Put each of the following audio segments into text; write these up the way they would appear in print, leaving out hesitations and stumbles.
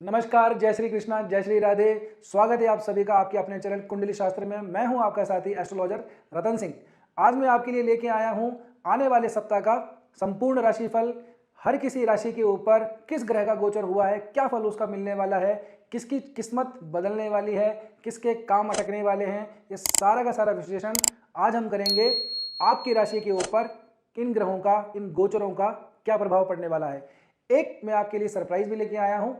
नमस्कार, जय श्री कृष्णा, जय श्री राधे। स्वागत है आप सभी का आपके अपने चैनल कुंडली शास्त्र में। मैं हूं आपका साथी एस्ट्रोलॉजर रतन सिंह। आज मैं आपके लिए लेके आया हूं आने वाले सप्ताह का संपूर्ण राशिफल। हर किसी राशि के ऊपर किस ग्रह का गोचर हुआ है, क्या फल उसका मिलने वाला है, किसकी किस्मत बदलने वाली है, किसके काम अटकने वाले हैं, ये सारा का सारा विश्लेषण आज हम करेंगे। आपकी राशि के ऊपर इन ग्रहों का, इन गोचरों का क्या प्रभाव पड़ने वाला है। एक मैं आपके लिए सरप्राइज भी लेके आया हूं।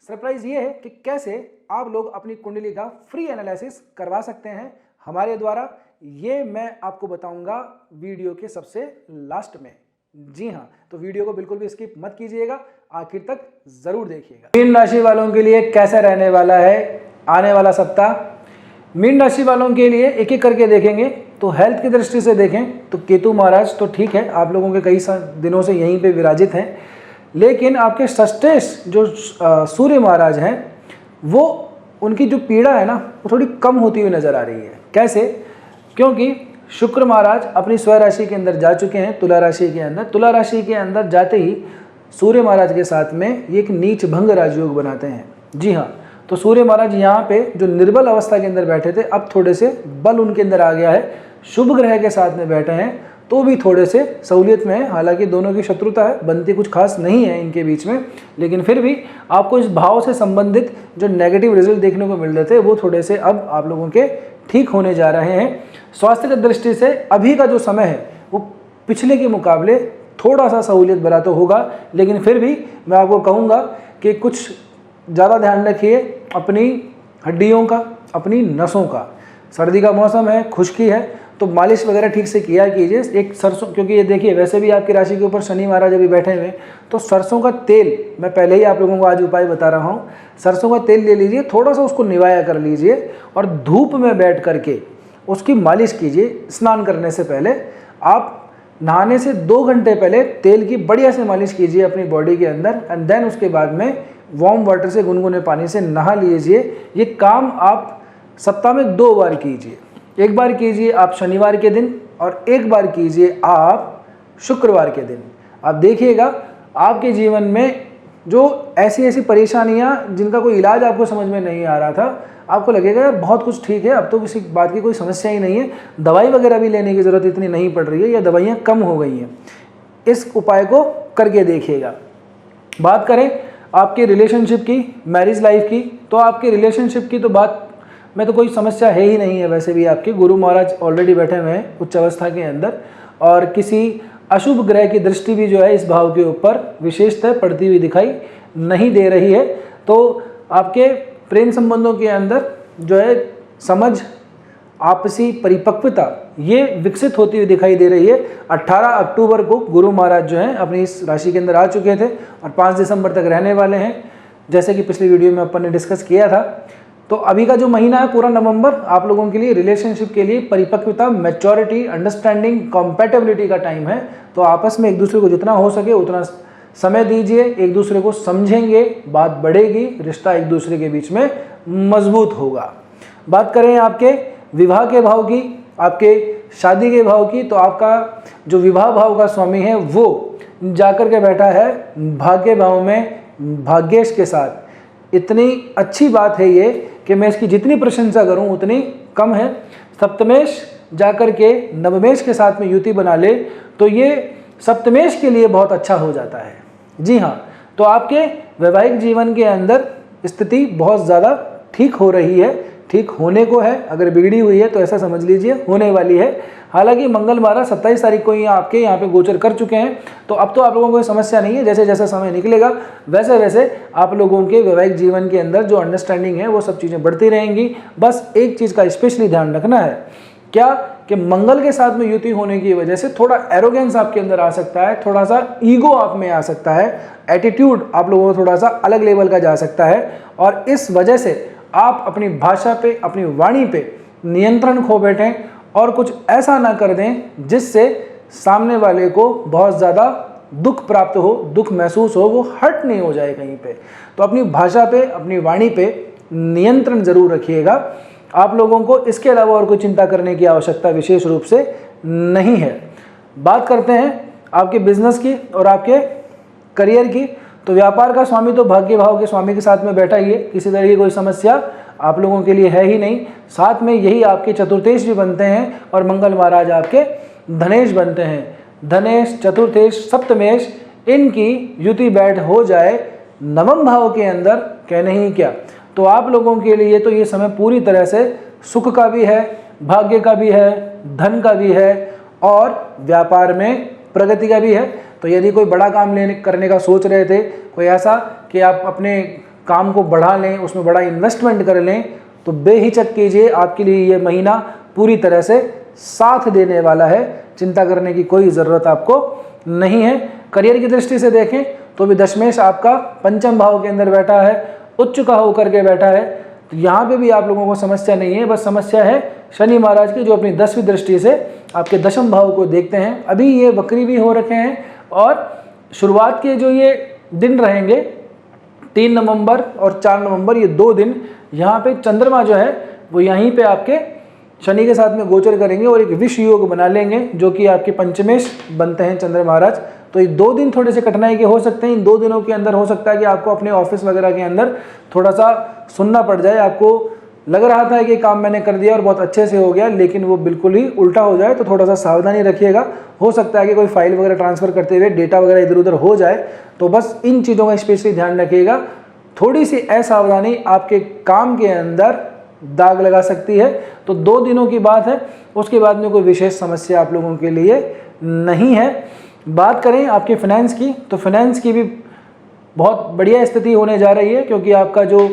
सरप्राइज ये है कि कैसे आप लोग अपनी कुंडली का फ्री एनालिसिस करवा सकते हैं हमारे द्वारा। ये मैं आपको बताऊंगा वीडियो के सबसे लास्ट में। जी हाँ, तो वीडियो को बिल्कुल भी स्किप मत कीजिएगा, आखिर तक जरूर देखिएगा। मीन राशि वालों के लिए कैसा रहने वाला है आने वाला सप्ताह। मीन राशि वालों के लिए एक एक करके देखेंगे। तो हेल्थ की दृष्टि से देखें तो केतु महाराज तो ठीक है, आप लोगों के कई दिनों से यहीं पे विराजित हैं, लेकिन आपके षष्ठेश जो सूर्य महाराज हैं, वो उनकी जो पीड़ा है ना, वो थोड़ी कम होती हुई नजर आ रही है। कैसे? क्योंकि शुक्र महाराज अपनी स्वराशि के अंदर जा चुके हैं, तुला राशि के अंदर। तुला राशि के अंदर जाते ही सूर्य महाराज के साथ में ये एक नीच भंग राजयोग बनाते हैं। जी हाँ, तो सूर्य महाराज यहाँ पे जो निर्बल अवस्था के अंदर बैठे थे, अब थोड़े से बल उनके अंदर आ गया है। शुभ ग्रह के साथ में बैठे हैं तो भी थोड़े से सहूलियत में है। हालांकि दोनों की शत्रुता है, बनती कुछ खास नहीं है इनके बीच में, लेकिन फिर भी आपको इस भाव से संबंधित जो नेगेटिव रिजल्ट देखने को मिल रहे थे, वो थोड़े से अब आप लोगों के ठीक होने जा रहे हैं। स्वास्थ्य की दृष्टि से अभी का जो समय है वो पिछले के मुकाबले थोड़ा सा सहूलियत भरा तो होगा, लेकिन फिर भी मैं आपको कहूँगा कि कुछ ज़्यादा ध्यान रखिए अपनी हड्डियों का, अपनी नसों का। सर्दी का मौसम है, खुश्की है, तो मालिश वगैरह ठीक से किया कीजिए। एक सरसों, क्योंकि ये देखिए वैसे भी आपकी राशि के ऊपर शनि महाराज अभी बैठे हुए हैं, तो सरसों का तेल, मैं पहले ही आप लोगों को आज उपाय बता रहा हूँ, सरसों का तेल ले लीजिए, थोड़ा सा उसको निवाया कर लीजिए और धूप में बैठ करके उसकी मालिश कीजिए। स्नान करने से पहले, आप नहाने से 2 घंटे पहले तेल की बढ़िया से मालिश कीजिए अपनी बॉडी के अंदर, एंड देन उसके बाद में वार्म वाटर से, गुनगुने पानी से नहा लीजिए। ये काम आप सप्ताह में 2 बार कीजिए। एक बार कीजिए आप शनिवार के दिन और एक बार कीजिए आप शुक्रवार के दिन। आप देखिएगा आपके जीवन में जो ऐसी परेशानियां जिनका कोई इलाज आपको समझ में नहीं आ रहा था, आपको लगेगा यार बहुत कुछ ठीक है, अब तो किसी बात की कोई समस्या ही नहीं है, दवाई वगैरह भी लेने की ज़रूरत इतनी नहीं पड़ रही है, या दवाइयाँ कम हो गई हैं। इस उपाय को करके देखिएगा। बात करें आपके रिलेशनशिप की, मैरिज लाइफ की, तो आपके रिलेशनशिप की तो बात में तो कोई समस्या है ही नहीं है। वैसे भी आपके गुरु महाराज ऑलरेडी बैठे हुए हैं उच्च अवस्था के अंदर, और किसी अशुभ ग्रह की दृष्टि भी जो है इस भाव के ऊपर विशेषतः पड़ती हुई दिखाई नहीं दे रही है। तो आपके प्रेम संबंधों के अंदर जो है समझ, आपसी परिपक्वता, ये विकसित होती हुई दिखाई दे रही है। 18 अक्टूबर को गुरु महाराज जो हैं अपनी इस राशि के अंदर आ चुके थे और 5 दिसंबर तक रहने वाले हैं, जैसे कि पिछली वीडियो में अपन ने डिस्कस किया था। तो अभी का जो महीना है पूरा नवंबर आप लोगों के लिए रिलेशनशिप के लिए परिपक्वता, मैच्योरिटी, अंडरस्टैंडिंग, कॉम्पैटिबिलिटी का टाइम है। तो आपस में एक दूसरे को जितना हो सके उतना समय दीजिए, एक दूसरे को समझेंगे, बात बढ़ेगी, रिश्ता एक दूसरे के बीच में मजबूत होगा। बात करें आपके विवाह के भाव की, आपके शादी के भाव की, तो आपका जो विवाह भाव का स्वामी है वो जाकर के बैठा है भाग्य भाव में भाग्येश के साथ। इतनी अच्छी बात है ये कि मैं इसकी जितनी प्रशंसा करूं उतनी कम है। सप्तमेश जाकर के नवमेश के साथ में युति बना ले तो ये सप्तमेश के लिए बहुत अच्छा हो जाता है। जी हाँ, तो आपके वैवाहिक जीवन के अंदर स्थिति बहुत ज़्यादा ठीक हो रही है, ठीक होने को है। अगर बिगड़ी हुई है तो ऐसा समझ लीजिए होने वाली है। हालांकि मंगल महाराज 27 तारीख को ही आपके यहाँ पे गोचर कर चुके हैं, तो अब तो आप लोगों को कोई समस्या नहीं है। जैसे जैसे समय निकलेगा वैसे वैसे आप लोगों के वैवाहिक जीवन के अंदर जो अंडरस्टैंडिंग है वो सब चीज़ें बढ़ती रहेंगी। बस एक चीज़ का स्पेशली ध्यान रखना है, क्या कि मंगल के साथ में युति होने की वजह से थोड़ा एरोगेंस आपके अंदर आ सकता है, थोड़ा सा ईगो आप में आ सकता है, एटीट्यूड आप लोगों को थोड़ा सा अलग लेवल का जा सकता है, और इस वजह से आप अपनी भाषा पे, अपनी वाणी पे नियंत्रण खो बैठें और कुछ ऐसा ना कर दें जिससे सामने वाले को बहुत ज़्यादा दुख प्राप्त हो, दुख महसूस हो, वो हर्ट नहीं हो जाए कहीं पे। तो अपनी भाषा पे, अपनी वाणी पे नियंत्रण जरूर रखिएगा। आप लोगों को इसके अलावा और कोई चिंता करने की आवश्यकता विशेष रूप से नहीं है। बात करते हैं आपके बिजनेस की और आपके करियर की। तो व्यापार का स्वामी तो भाग्य भाव के स्वामी के साथ में बैठा ही है, किसी तरह की कोई समस्या आप लोगों के लिए है ही नहीं। साथ में यही आपके चतुर्थेश भी बनते हैं और मंगल महाराज आपके धनेश बनते हैं। धनेश, चतुर्थेश, सप्तमेश, इनकी युति बैठ हो जाए नवम भाव के अंदर, कहने ही क्या। तो आप लोगों के लिए तो ये समय पूरी तरह से सुख का भी है, भाग्य का भी है, धन का भी है और व्यापार में प्रगति का भी है। तो यदि कोई बड़ा काम करने का सोच रहे थे, कोई ऐसा कि आप अपने काम को बढ़ा लें, उसमें बड़ा इन्वेस्टमेंट कर लें, तो बेहिचक कीजिए, आपके लिए ये महीना पूरी तरह से साथ देने वाला है। चिंता करने की कोई ज़रूरत आपको नहीं है। करियर की दृष्टि से देखें तो भी दशमेश आपका पंचम भाव के अंदर बैठा है, उच्च का होकर के बैठा है। तो यहाँ पे भी आप लोगों को समस्या नहीं है, बस समस्या है शनि महाराज की, जो अपनी 10वीं दृष्टि से आपके दशम भाव को देखते हैं। अभी ये वक्री भी हो रखे हैं और शुरुआत के जो ये दिन रहेंगे 3 नवंबर और 4 नवंबर, ये 2 दिन यहाँ पे चंद्रमा जो है वो यहीं पे आपके शनि के साथ में गोचर करेंगे और एक विष योग बना लेंगे, जो कि आपके पंचमेश बनते हैं चंद्र महाराज। तो ये 2 दिन थोड़े से कठिनाई के हो सकते हैं। इन 2 दिनों के अंदर हो सकता है कि आपको अपने ऑफिस वगैरह के अंदर थोड़ा सा सुनना पड़ जाए। आपको लग रहा था कि काम मैंने कर दिया और बहुत अच्छे से हो गया, लेकिन वो बिल्कुल ही उल्टा हो जाए, तो थोड़ा सा सावधानी रखिएगा। हो सकता है कि कोई फाइल वगैरह ट्रांसफ़र करते हुए डेटा वगैरह इधर उधर हो जाए, तो बस इन चीज़ों का स्पेशली ध्यान रखिएगा। थोड़ी सी असावधानी आपके काम के अंदर दाग लगा सकती है। तो 2 दिनों की बात है, उसके बाद में कोई विशेष समस्या आप लोगों के लिए नहीं है। बात करें आपके फाइनेंस की, तो फाइनेंस की भी बहुत बढ़िया स्थिति होने जा रही है, क्योंकि आपका जो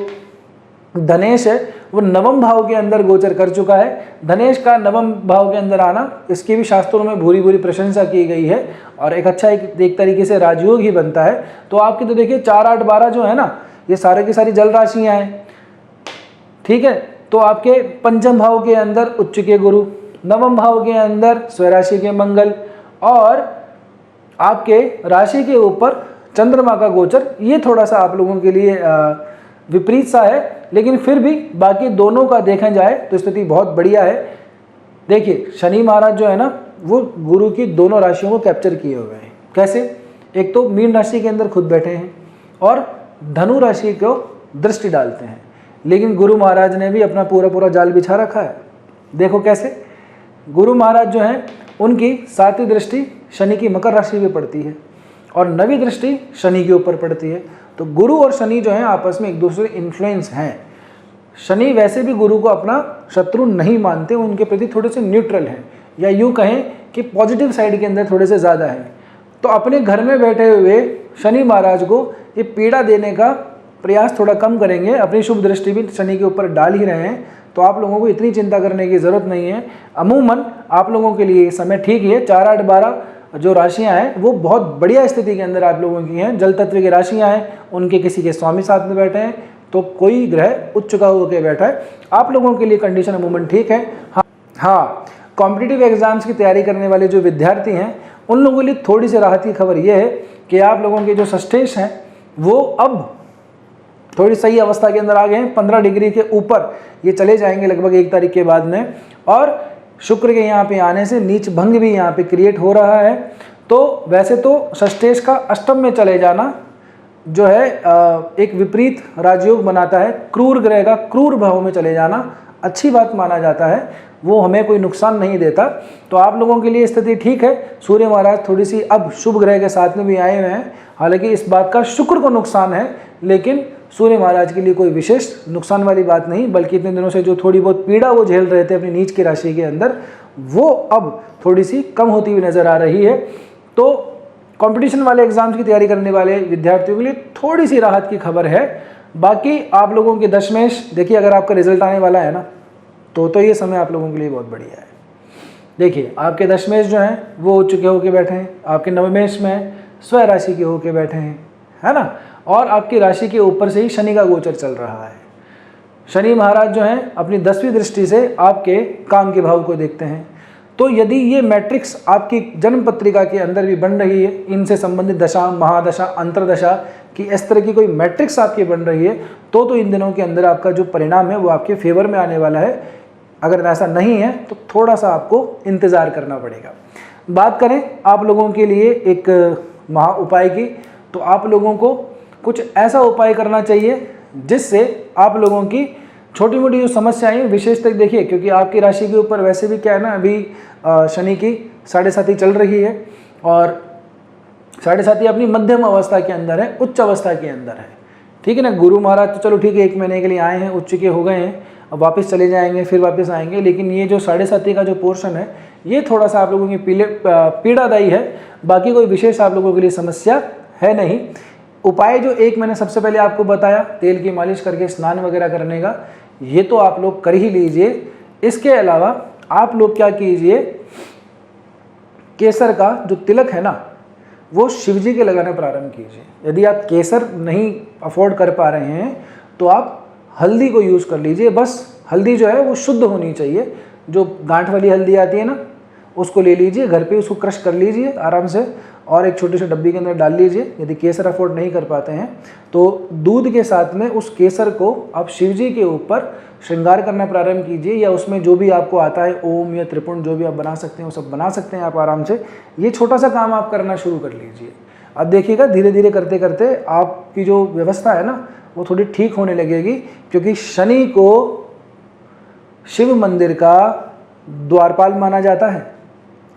धनेश है वो नवम भाव के अंदर गोचर कर चुका है। धनेश का नवम भाव के अंदर आना, इसकी भी शास्त्रों में भूरी भूरी प्रशंसा की गई है और एक अच्छा एक तरीके से राजयोग ही बनता है। तो आपकी तो देखिए 4, 8, 12 जो है ना, ये सारे की सारी जल राशियाँ हैं, ठीक है। तो आपके पंचम भाव के अंदर उच्च के गुरु, नवम भाव के अंदर स्वराशि के मंगल और आपके राशि के ऊपर चंद्रमा का गोचर, ये थोड़ा सा आप लोगों के लिए विपरीत सा है, लेकिन फिर भी बाकी दोनों का देखा जाए तो स्थिति बहुत बढ़िया है। देखिए शनि महाराज जो है ना, वो गुरु की दोनों राशियों को कैप्चर किए हुए हैं। कैसे? एक तो मीन राशि के अंदर खुद बैठे हैं और धनु राशि को दृष्टि डालते हैं, लेकिन गुरु महाराज ने भी अपना पूरा जाल बिछा रखा है। देखो कैसे, गुरु महाराज जो हैं उनकी 7वीं दृष्टि शनि की मकर राशि में पड़ती है और 9वीं दृष्टि शनि के ऊपर पड़ती है। तो गुरु और शनि जो हैं आपस में एक दूसरे इन्फ्लुएंस हैं। शनि वैसे भी गुरु को अपना शत्रु नहीं मानते, उनके प्रति थोड़े से न्यूट्रल हैं, या यूँ कहें कि पॉजिटिव साइड के अंदर थोड़े से ज़्यादा हैं। तो अपने घर में बैठे हुए शनि महाराज को ये पीड़ा देने का प्रयास थोड़ा कम करेंगे। अपनी शुभ दृष्टि भी शनि के ऊपर डाल ही रहे हैं, तो आप लोगों को इतनी चिंता करने की ज़रूरत नहीं है। अमूमन आप लोगों के लिए समय ठीक ही है। 4, 8, 12 जो राशियां हैं वो बहुत बढ़िया स्थिति के अंदर आप लोगों की हैं। जल तत्व की राशियां हैं, उनके किसी के स्वामी साथ में बैठे हैं, तो कोई ग्रह उच्च का होकर बैठा है। आप लोगों के लिए कंडीशन अमूमन ठीक है। हाँ, कॉम्पिटिटिव एग्जाम्स की तैयारी करने वाले जो विद्यार्थी हैं उन लोगों के लिए थोड़ी सी राहत की खबर ये है कि आप लोगों के जो षष्ठेश हैं वो अब थोड़ी सही अवस्था के अंदर आ गए हैं। 15 डिग्री के ऊपर ये चले जाएंगे लगभग 1 तारीख के बाद में, और शुक्र के यहाँ पे आने से नीच भंग भी यहाँ पे क्रिएट हो रहा है। तो वैसे तो षष्ठेश का अष्टम में चले जाना जो है एक विपरीत राजयोग बनाता है। क्रूर ग्रह का क्रूर भाव में चले जाना अच्छी बात माना जाता है, वो हमें कोई नुकसान नहीं देता। तो आप लोगों के लिए स्थिति ठीक है। सूर्य महाराज थोड़ी सी अब शुभ ग्रह के साथ में भी आए हुए हैं, हालांकि इस बात का शुक्र को नुकसान है, लेकिन सूर्य महाराज के लिए कोई विशेष नुकसान वाली बात नहीं, बल्कि इतने दिनों से जो थोड़ी बहुत पीड़ा वो झेल रहे थे अपनी नीच की राशि के अंदर, वो अब थोड़ी सी कम होती हुई नजर आ रही है। तो कंपटीशन वाले एग्जाम्स की तैयारी करने वाले विद्यार्थियों के लिए थोड़ी सी राहत की खबर है। बाकी आप लोगों के दशमेश देखिए, अगर आपका रिजल्ट आने वाला है ना, तो ये समय आप लोगों के लिए बहुत बढ़िया है। देखिए आपके दशमेश जो हैं वो उच्च के होके बैठे हैं, आपके नवमेश में स्व राशि के होके बैठे हैं, है ना, और आपकी राशि के ऊपर से ही शनि का गोचर चल रहा है। शनि महाराज जो हैं अपनी 10वीं दृष्टि से आपके काम के भाव को देखते हैं। तो यदि ये मैट्रिक्स आपकी जन्म पत्रिका के अंदर भी बन रही है, इनसे संबंधित दशा, महादशा, अंतरदशा की इस तरह की कोई मैट्रिक्स आपकी बन रही है, तो इन दिनों के अंदर आपका जो परिणाम है वो आपके फेवर में आने वाला है। अगर ऐसा नहीं है तो थोड़ा सा आपको इंतज़ार करना पड़ेगा। बात करें आप लोगों के लिए एक महा उपाय की, तो आप लोगों को कुछ ऐसा उपाय करना चाहिए जिससे आप लोगों की छोटी मोटी जो समस्याएं, विशेष तक देखिए, क्योंकि आपकी राशि के ऊपर वैसे भी क्या है ना, अभी शनि की 7.5 चल रही है और 7.5 अपनी मध्यम अवस्था के अंदर है, उच्च अवस्था के अंदर है। ठीक है ना। गुरु महाराज तो चलो ठीक है 1 महीने के लिए आए हैं, उच्च के हो गए हैं, अब वापस चले जाएंगे, फिर वापस आएंगे, लेकिन ये जो 7.5 का जो पोर्शन है ये थोड़ा सा आप लोगों की पीड़ादायी है। बाकी कोई विशेष आप लोगों के लिए समस्या है नहीं। उपाय जो एक मैंने सबसे पहले आपको बताया, तेल की मालिश करके स्नान वगैरह करने का, ये तो आप लोग कर ही लीजिए। इसके अलावा आप लोग क्या कीजिए, केसर का जो तिलक है ना वो शिव जी के लगाना प्रारंभ कीजिए। यदि आप केसर नहीं अफोर्ड कर पा रहे हैं तो आप हल्दी को यूज़ कर लीजिए। बस हल्दी जो है वो शुद्ध होनी चाहिए, जो गांठ वाली हल्दी आती है ना उसको ले लीजिए, घर पे उसको क्रश कर लीजिए आराम से और एक छोटे से डब्बी के अंदर डाल लीजिए। यदि केसर अफोर्ड नहीं कर पाते हैं तो दूध के साथ में उस केसर को आप शिव जी के ऊपर श्रृंगार करना प्रारंभ कीजिए, या उसमें जो भी आपको आता है ओम या त्रिपुण जो भी आप बना सकते हैं वो सब बना सकते हैं आप आराम से। ये छोटा सा काम आप करना शुरू कर लीजिए। अब देखिएगा धीरे धीरे करते करते आपकी जो व्यवस्था है ना वो थोड़ी ठीक होने लगेगी, क्योंकि शनि को शिव मंदिर का द्वारपाल माना जाता है।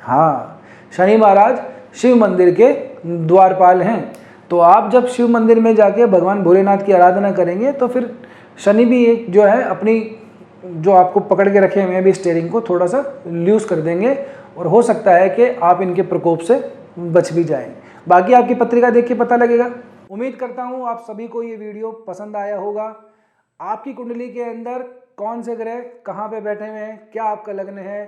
हाँ, शनि महाराज शिव मंदिर के द्वारपाल हैं। तो आप जब शिव मंदिर में जाके भगवान भोलेनाथ की आराधना करेंगे तो फिर शनि भी एक जो है अपनी जो आपको पकड़ के रखे हुए हैं भी स्टीयरिंग को थोड़ा सा लूज कर देंगे और हो सकता है कि आप इनके प्रकोप से बच भी जाएं। बाकी आपकी पत्रिका देख के पता लगेगा। उम्मीद करता हूं आप सभी को ये वीडियो पसंद आया होगा। आपकी कुंडली के अंदर कौन से ग्रह कहाँ पे बैठे हुए हैं, क्या आपका लग्न है,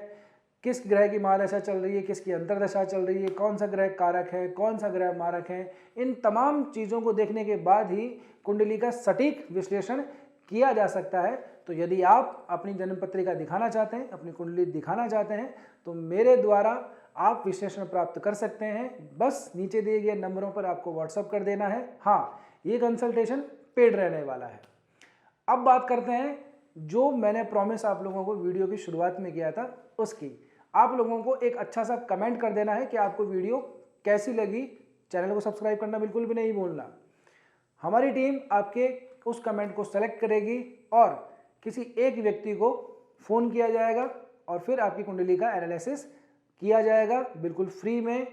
किस ग्रह की महादशा चल रही है, किसकी अंतर्दशा चल रही है, कौन सा ग्रह कारक है, कौन सा ग्रह मारक है, इन तमाम चीज़ों को देखने के बाद ही कुंडली का सटीक विश्लेषण किया जा सकता है। तो यदि आप अपनी जन्म पत्रिका दिखाना चाहते हैं, अपनी कुंडली दिखाना चाहते हैं तो मेरे द्वारा आप विश्लेषण प्राप्त कर सकते हैं। बस नीचे दिए गए नंबरों पर आपको व्हाट्सअप कर देना है। हाँ, ये कंसल्टेशन पेड रहने वाला है। अब बात करते हैं जो मैंने प्रॉमिस आप लोगों को वीडियो की शुरुआत में किया था उसकी। आप लोगों को एक अच्छा सा कमेंट कर देना है कि आपको वीडियो कैसी लगी। चैनल को सब्सक्राइब करना बिल्कुल भी नहीं भूलना। हमारी टीम आपके उस कमेंट को सेलेक्ट करेगी और किसी एक व्यक्ति को फ़ोन किया जाएगा और फिर आपकी कुंडली का एनालिसिस किया जाएगा बिल्कुल फ्री में।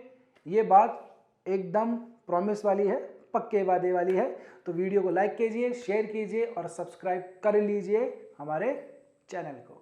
ये बात एकदम प्रॉमिस वाली है, पक्के वादे वाली है। तो वीडियो को लाइक कीजिए, शेयर कीजिए और सब्सक्राइब कर लीजिए हमारे चैनल को।